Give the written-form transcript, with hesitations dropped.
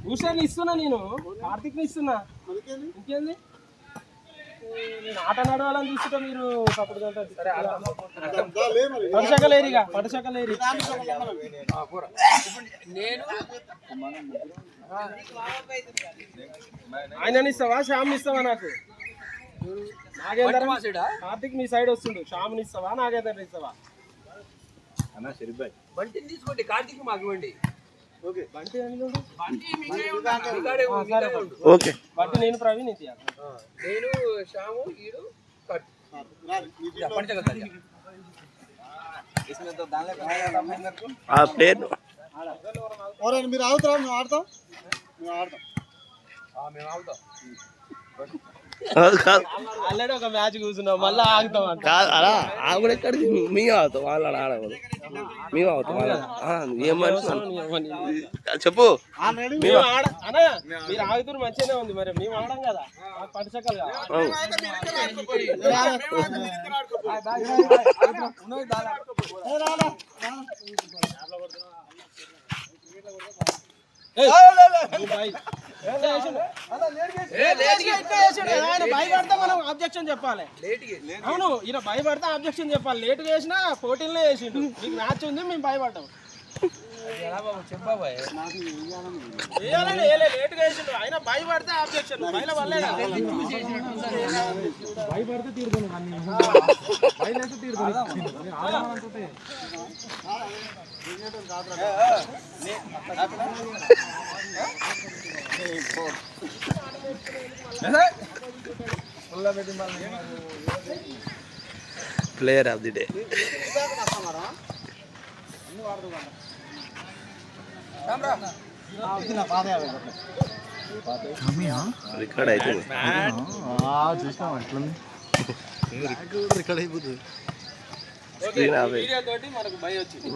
భూషణ్ ఇస్తున్నా, నేను కార్తీక్ ని ఇస్తున్నా. ఇంకేంది నేను ఆట నడవాలని చూస్తుంటా, మీరు పడశకలేరిగా పడశకలేరి. ఆయన ఇస్తావా శ్యామ్ని ఇస్తావా? నాకు నాగేందర్ కార్తీక్ మీ సైడ్ వస్తుండు. శ్యామ్ని ఇస్తావా నాగేందర్ ఇస్తావా? బంటిని తీసుకోండి, కార్తీక్ మాకు ఇవ్వండి. బంటి నేను ప్రవీణ్, నేను శ్యాము ఈడు మీరు ఆగుతారా? మేము ఆడతాం, మేము ఆగుతాం. ఆల్రెడీ ఒక మ్యాచ్ కూర్చున్నాం, మళ్ళీ ఆగుతాం అంట. అలా ఆవిడ ఎక్కడికి మేము అవుతాం, వాళ్ళు ఆడకూడదు, మేము అవుతాం. ఏమని చెప్పు, మీరు ఆగుతున్నారు మంచిగానే ఉంది, మరి మేము ఆడం కదా పడిచక్కలు కదా. భయపడతా మనం ఆబ్జెక్షన్ చెప్పాలి. అవును, ఈయన భయపడతా ఆబ్జెక్షన్ చెప్పాలి. లేటుగా వేసినా పోటీలనే వేసిండు. మీకు మ్యాచ్ ఉంది, మేము భయపడ్డాం. లేటుగా వేసిండు, ఆయన భయపడితే ఆబ్జెక్షన్. భయపడితే తీరుతుంది. Player of the day record అవుతుంది. రికార్డ్ అయిపోతుంది. మనకు భయం వచ్చింది.